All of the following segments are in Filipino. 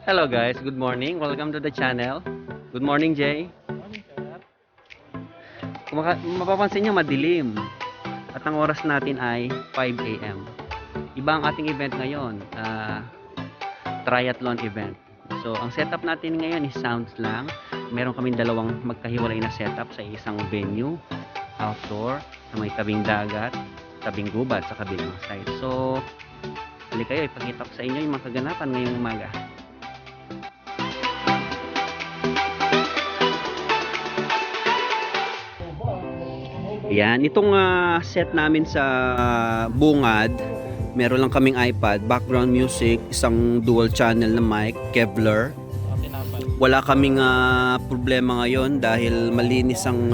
Hello guys, good morning. Welcome to the channel. Good morning, Jay. Morning, sir. Kung mapapansin nyo, madilim. At ang oras natin ay 5 AM. Iba ang ating event ngayon. Triathlon event. So, ang setup natin ngayon is sounds lang. Meron kaming dalawang magkahiwalay na setup sa isang venue. Outdoor, na may tabing dagat, tabing gubat sa kabilang side. So, hali kayo, ipakita ko sa inyo yung mga kaganapan ngayong umaga. Yan, itong set namin sa bungad, meron lang kaming iPad, background music, isang dual channel na mic, Kevlar. Wala kaming problema ngayon dahil malinis ang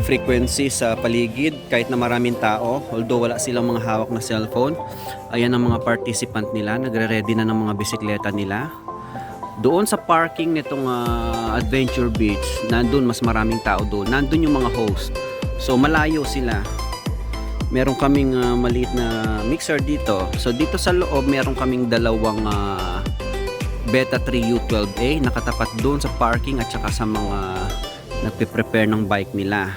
frequency sa paligid kahit na maraming tao, although wala silang mga hawak na cellphone. Ayan ang mga participant nila, nagre-ready na ng mga bisikleta nila. Doon sa parking nitong Adventure Beach, nandun mas maraming tao doon. Nandun yung mga host. So malayo sila. Meron kaming maliit na mixer dito. So dito sa loob meron kaming dalawang Beta 3 U12A nakatapat doon sa parking at saka sa mga nagpe-prepare ng bike nila.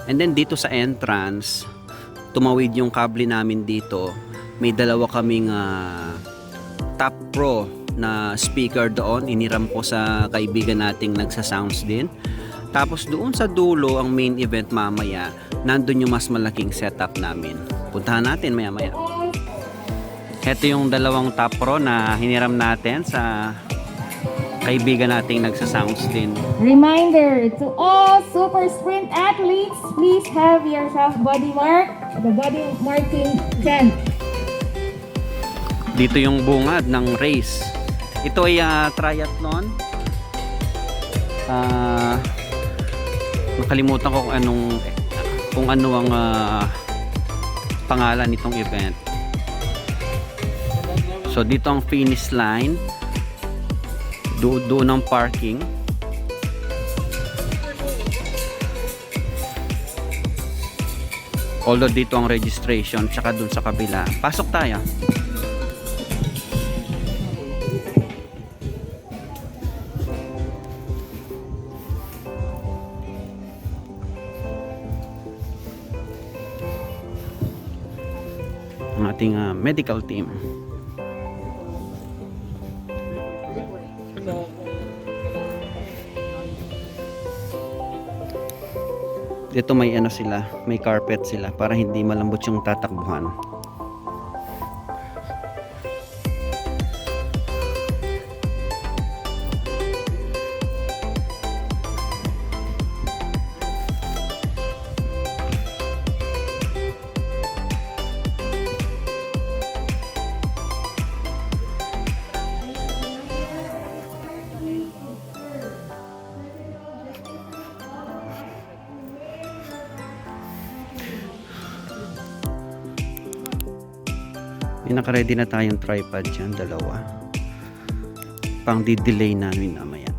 And then dito sa entrance, tumawid yung kable namin dito. May dalawa kaming Top Pro na speaker doon. Iniram ko sa kaibigan nating nagsa-sounds din. Tapos doon sa dulo, ang main event mamaya, nandun yung mas malaking setup namin. Puntahan natin maya-maya. Ito yung dalawang Top Pro na hiniram natin sa kaibigan nating nagsa-sounds din. Reminder to all super sprint athletes, please have your self body mark, the body marking tent. Dito yung bungad ng race. Ito ay triathlon. Nakalimutan ko kung ano ang pangalan nitong event. So dito ang finish line. Doon ang parking. Although dito ang registration, tsaka doon sa kabila. Pasok tayo. Ang ating medical team. Dito may sila, may carpet sila para hindi malambot yung tatakbuhan. May naka-ready na tayong tripod dyan, dalawa. Pang di-delay namin mamaya.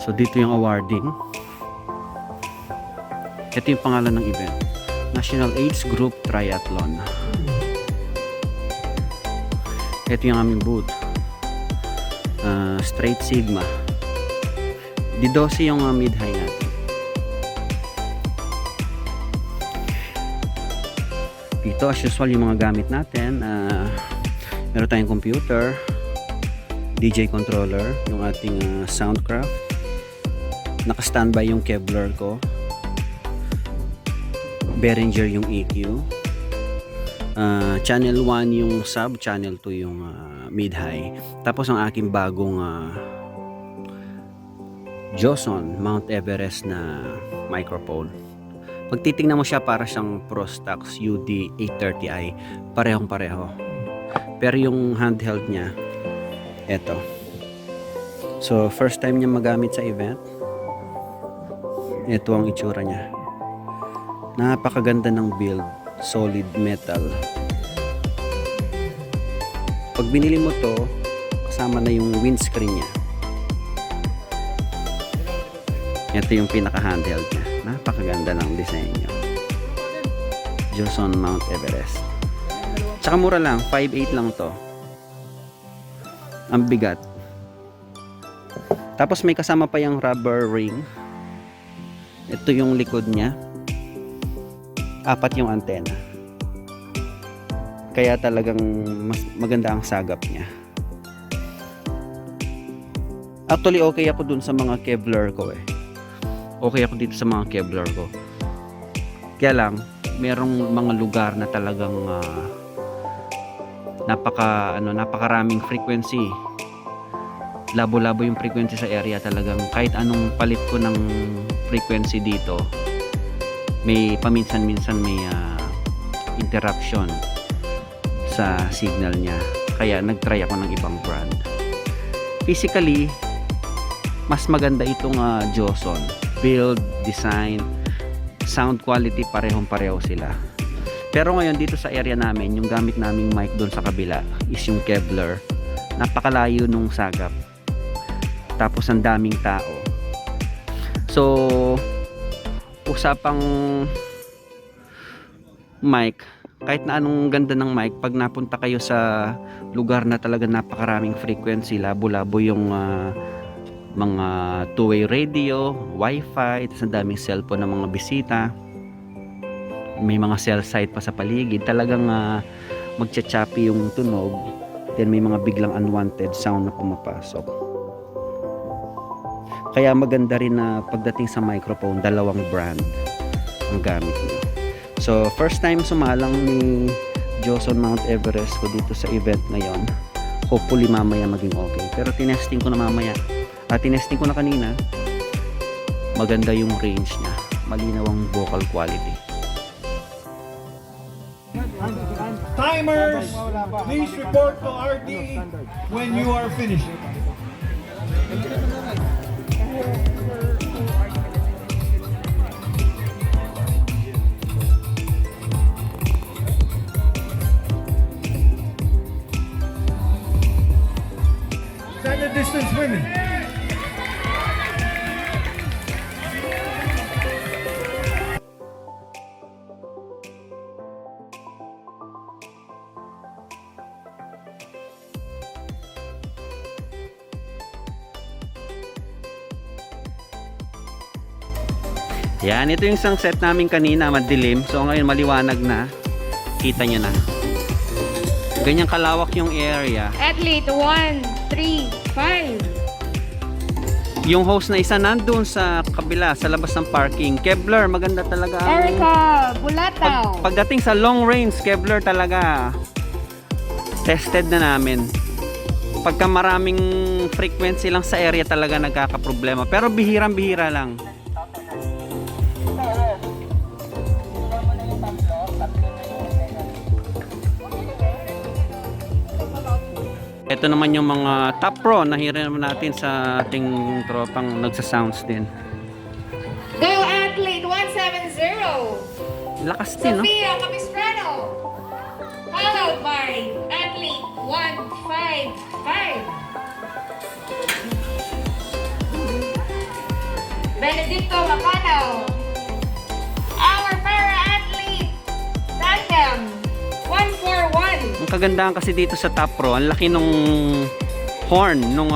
So dito yung awarding. Ito yung pangalan ng event. National Age Group Triathlon. Ito yung aming booth. Straight Sigma. Di 12 yung mid-high natin. Dito as usual yung mga gamit natin. Meron tayong computer, DJ controller, yung ating Soundcraft. Naka-standby yung Kevlar ko. Behringer yung EQ. Channel 1 yung sub, channel 2 yung mid-high. Tapos ang aking bagong Joson Mount Everest na microphone. Pag titingnan mo siya, para siyang Prostax UD830i. Parehong pareho. Pero yung handheld niya, eto. So first time niya magamit sa event. Ito ang itsura niya. Napakaganda ng build. Solid metal. Pag binili mo to, kasama na yung windscreen niya. Ito yung pinaka-handheld niya. Napakaganda ng disenyo. Joson Mount Everest. Tsaka mura lang, 5.8 lang to. Ang bigat. Tapos may kasama pa yung rubber ring. Ito yung likod niya. 4 yung antena. Kaya talagang mas maganda ang sagap niya. Actually, okay ako dun sa mga Kevlar ko eh. Okay ako dito sa mga Kevlar ko. Kaya lang, merong mga lugar na talagang napakaraming frequency. Labo-labo yung frequency sa area talagang. Kahit anong palit ko ng frequency dito, may paminsan-minsan may interruption sa signal niya. Kaya nagtry ako ng ibang brand. Physically, mas maganda itong Joson. Build, design, sound quality, parehong-pareho sila. Pero ngayon dito sa area namin, yung gamit naming mic doon sa kabila is yung Kevlar. Napakalayo nung sagap. Tapos ang daming tao. So, usapang mic, kahit na anong ganda ng mic, pag napunta kayo sa lugar na talaga napakaraming frequency, labo-labo yung mga two-way radio, wifi, tapos ang daming cellphone ng mga bisita, may mga cell site pa sa paligid, talagang magcha-choppy yung tunog, then may mga biglang unwanted sound na pumapasok. Kaya maganda rin na pagdating sa microphone, dalawang brand ang gamit niyo. So first time sumalang ni Joson Mount Everest ko dito sa event ngayon. Hopefully mamaya maging okay, pero tinesting ko na mamaya. Tinesting ko na kanina, maganda yung range niya, malinaw ang vocal quality. Timers, please report to RD when you are finished. Standard distance women. Yan, ito yung isang set namin kanina, madilim. So ngayon maliwanag na. Kita nyo na. Ganyang kalawak yung area. Athlete 1, 3, 5. Yung host na isa nandun sa kabila, sa labas ng parking. Kevlar, maganda talaga. Erica Bulataw. Pagdating sa long range, Kevlar talaga. Tested na namin. Pagka maraming frequency lang sa area talaga nagkakaproblema. Pero bihirang-bihira lang. Ito naman yung mga top pro na hirin naman natin sa ating tropang nagsa-sounds din. Go Athlete 170. Lakas din, no? Sophia Capistrano. Followed by Athlete 155. Benedicto Macano. Our para-athlete tandem 141. Ang kagandahan kasi dito sa top pro, ang laki nung horn nung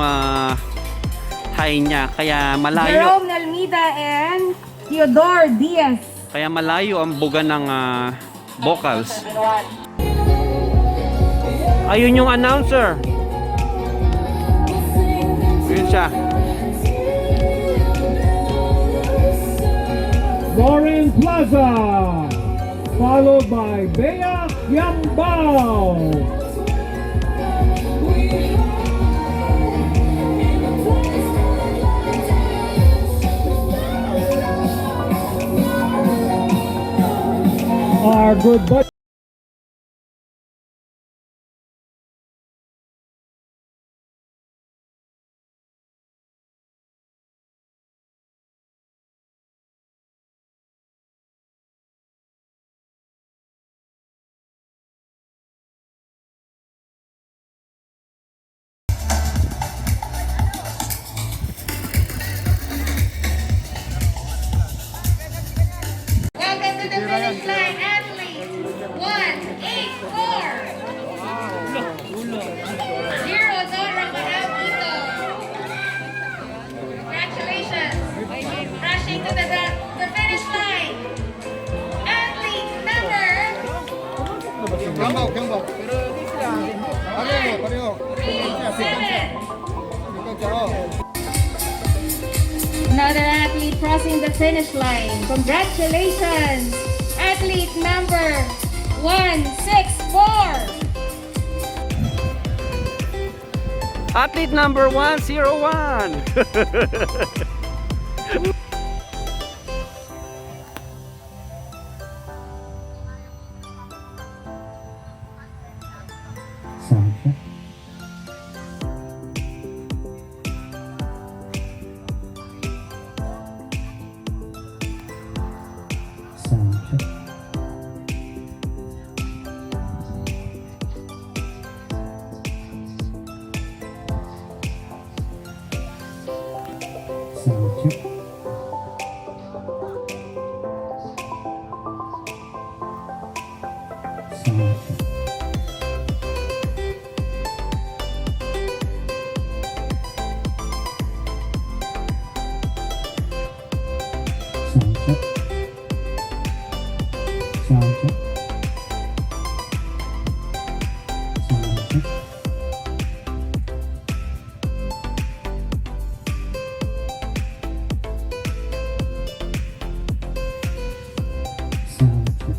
high niya, kaya malayo. Jerome Nalmida and Theodore Diaz. Kaya malayo ang buga ng vocals. Ayun yung announcer. Ayun siya. Lauren Plaza, followed by Bea Yambao. Our good buddy. crossing the finish line. Congratulations, athlete number 164. Athlete number 101. Sound check. Sound check. Sound check. Sound check. Sound check. Sound check. Sound check. Sound check.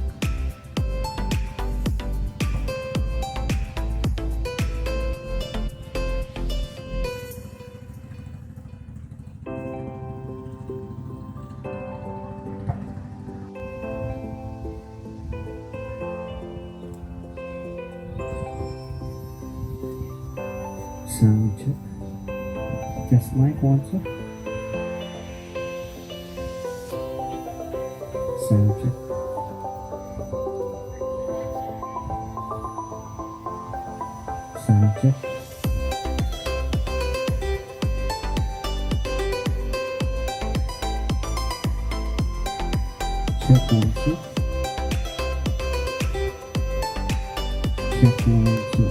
Sound check. Test mic one, sir. Sound check. Sound check. Check one, two. Check one, two.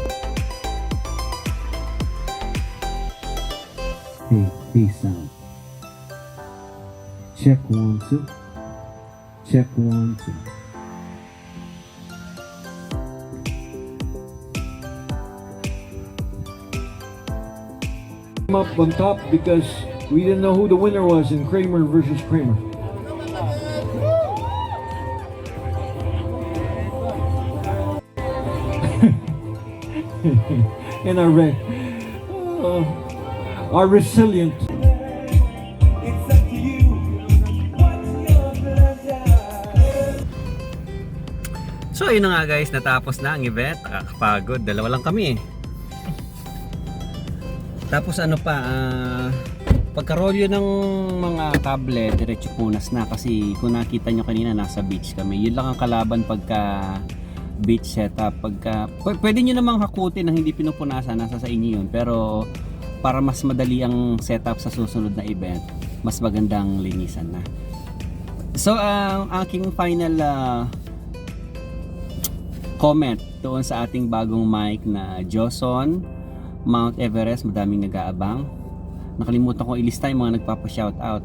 Hey, sound. Check one, two. Check one, two. Up on top because we didn't know who the winner was in Kramer versus Kramer. And our resilient. So ayun na nga guys, natapos na ang event. Nakakapagod, dalawa lang kami eh. Tapos ano pa, pagkarolyo ng mga kable, diretso punas na kasi kung nakita nyo kanina nasa beach kami. Yun lang ang kalaban pagka beach setup. Pwede nyo namang hakutin na hindi pinupunasan, nasa sa inyo yun. Pero para mas madali ang setup sa susunod na event, mas magandang linisan na. So ang aking final comment doon sa ating bagong mic na Joson Mount Everest, madaming nag-aabang. Nakalimutan ko ilista yung mga nagpapa-shoutout.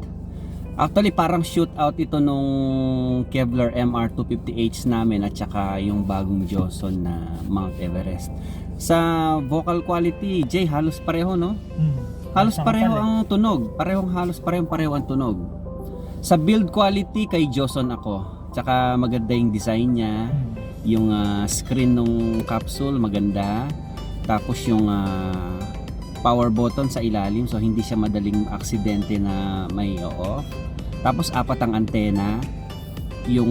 Actually parang shootout ito nung Kevlar MR250H namin at saka yung bagong Joson na Mount Everest. Sa vocal quality, Jay, halos pareho, no? Halos pareho ang tunog. Halos pareho ang tunog. Sa build quality, kay Joson ako. Tsaka maganda yung design niya. Yung screen ng capsule maganda, tapos yung power button sa ilalim, so hindi siya madaling aksidente na may off. Tapos apat ang antena, yung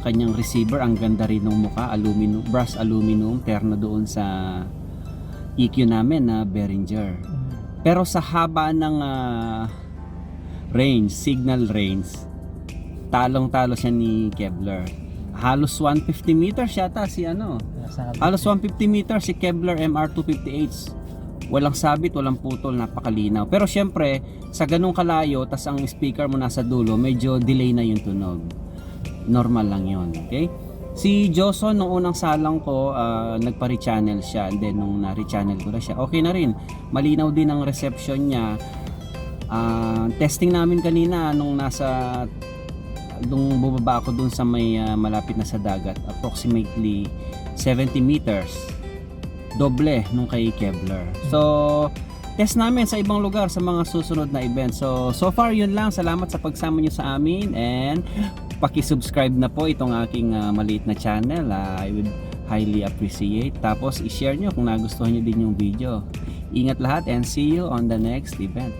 kanyang receiver ang ganda rin ng mukha, aluminum, brass aluminum, terno doon sa EQ namin na Behringer. Pero sa haba ng range, signal range, talong-talo siya ni Kevlar. Halos 150 meters yata si ano. Halos 150 meters si Kevlar MR250H. Walang sabit, walang putol, napakalinaw. Pero syempre, sa ganung kalayo, tas ang speaker mo nasa dulo, medyo delay na yung tunog. Normal lang yun, okay? Si Joson, nung unang salang ko, nagpa-rechannel siya. And then, nung na-rechannel ko na siya, okay na rin. Malinaw din ang reception niya. Testing namin kanina, nung bumaba ako dun sa may malapit na sa dagat, approximately 70 meters. Doble nung kay Kevlar. So, test namin sa ibang lugar sa mga susunod na event. So far yun lang. Salamat sa pagsama nyo sa amin, and paki-subscribe na po itong aking maliit na channel. I would highly appreciate. Tapos i-share nyo kung nagustuhan nyo din yung video. Ingat lahat and see you on the next event.